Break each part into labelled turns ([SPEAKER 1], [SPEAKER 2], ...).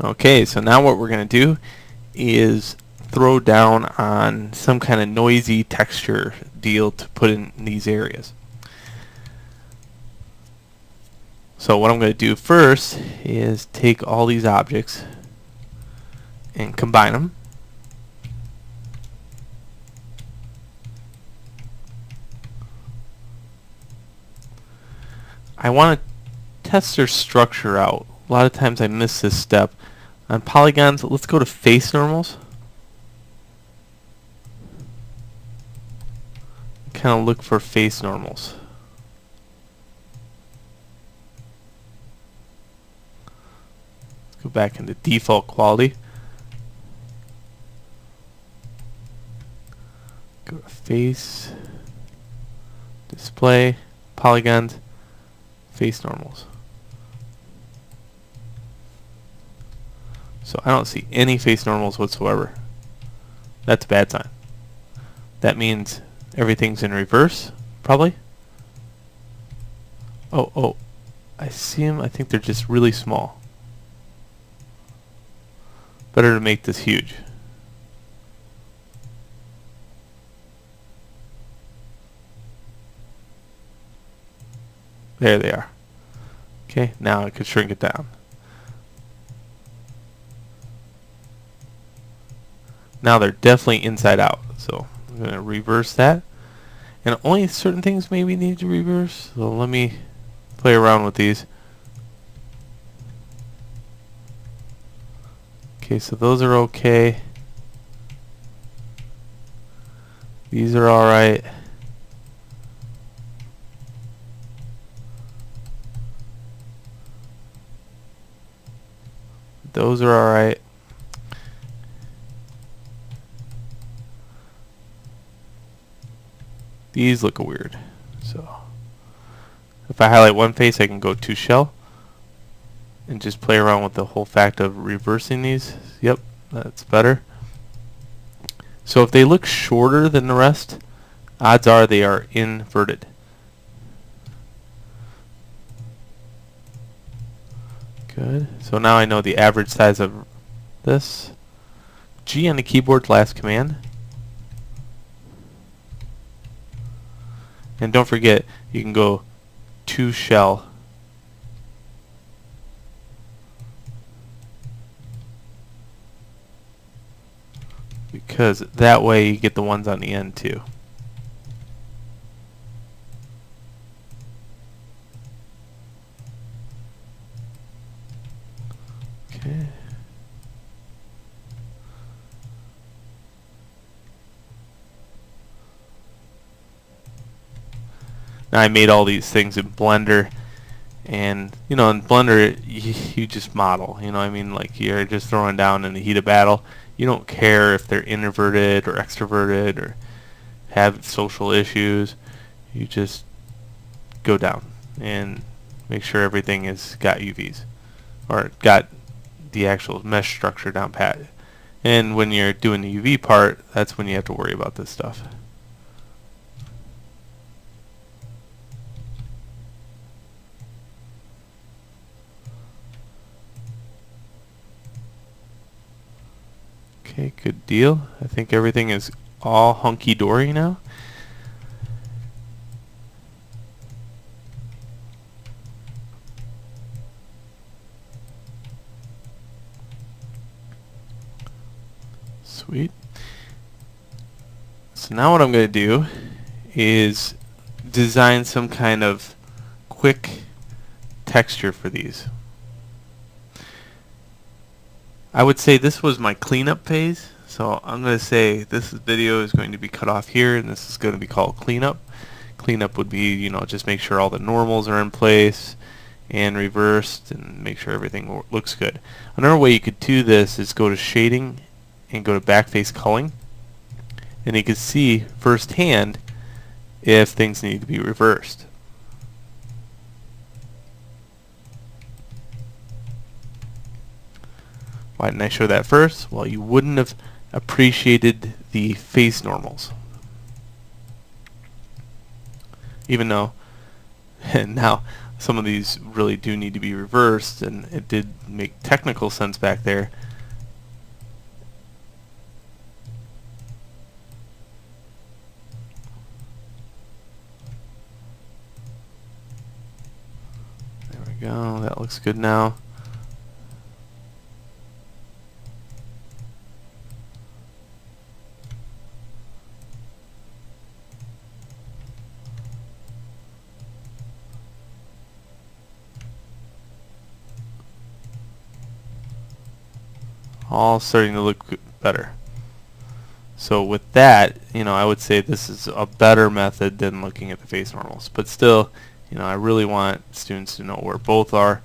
[SPEAKER 1] Okay, so now what we're going to do is throw down on some kind of noisy texture deal to put in these areas. So what I'm going to do first is take all these objects and combine them. I want to test their structure out. A lot of times I miss this step. On polygons, let's go to face normals. Kind of look for face normals. Let's go back into default quality. Go to face, display, polygons, face normals. So I don't see any face normals whatsoever. That's a bad sign. That means everything's in reverse, probably. Oh, I see them. I think they're just really small. Better to make this huge. There they are. Okay, now I could shrink it down. Now they're definitely inside out, so I'm going to reverse that. And only certain things maybe need to reverse, so let me play around with these. Okay, so those are okay. These are alright. Those are alright. These look weird. So if I highlight one face, I can go to shell and just play around with the whole fact of reversing these. Yep, that's better. So if they look shorter than the rest, odds are they are inverted. Good. So now I know the average size of this. G on the keyboard, last command. And don't forget, you can go to shell. Because that way you get the ones on the end too. Okay. Now I made all these things in Blender, and you know, in Blender you just model, you know what I mean, like you're just throwing down in the heat of battle. You don't care if they're introverted or extroverted or have social issues. You just go down and make sure everything has got UVs or got the actual mesh structure down pat. And when you're doing the UV part, that's when you have to worry about this stuff. Okay, good deal. I think everything is all hunky-dory now. Sweet. So now what I'm going to do is design some kind of quick texture for these. I would say this was my cleanup phase, so I'm going to say this video is going to be cut off here, and this is going to be called cleanup. Cleanup would be, you know, just make sure all the normals are in place and reversed and make sure everything looks good. Another way you could do this is go to shading and go to backface culling, and you can see firsthand if things need to be reversed. Why didn't I show that first? Well, you wouldn't have appreciated the face normals. Even though, and now, some of these really do need to be reversed, and it did make technical sense back there. There we go, that looks good now. All starting to look better. So with that, I would say this is a better method than looking at the face normals. But still, I really want students to know where both are.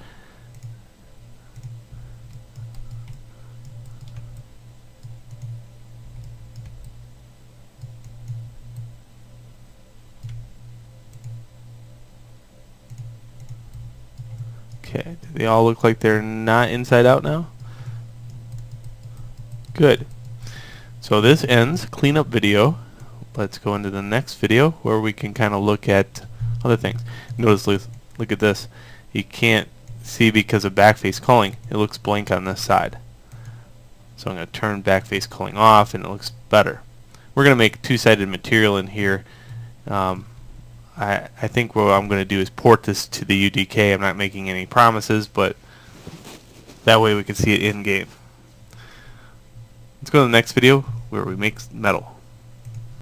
[SPEAKER 1] Okay, do they all look like they're not inside out now? Good. So this ends cleanup video. Let's go into the next video where we can kind of look at other things. Notice, look at this. You can't see because of backface culling. It looks blank on this side. So I'm going to turn backface culling off and it looks better. We're going to make two-sided material in here. I think what I'm going to do is port this to the UDK. I'm not making any promises, but that way we can see it in game. Let's go to the next video where we make metal.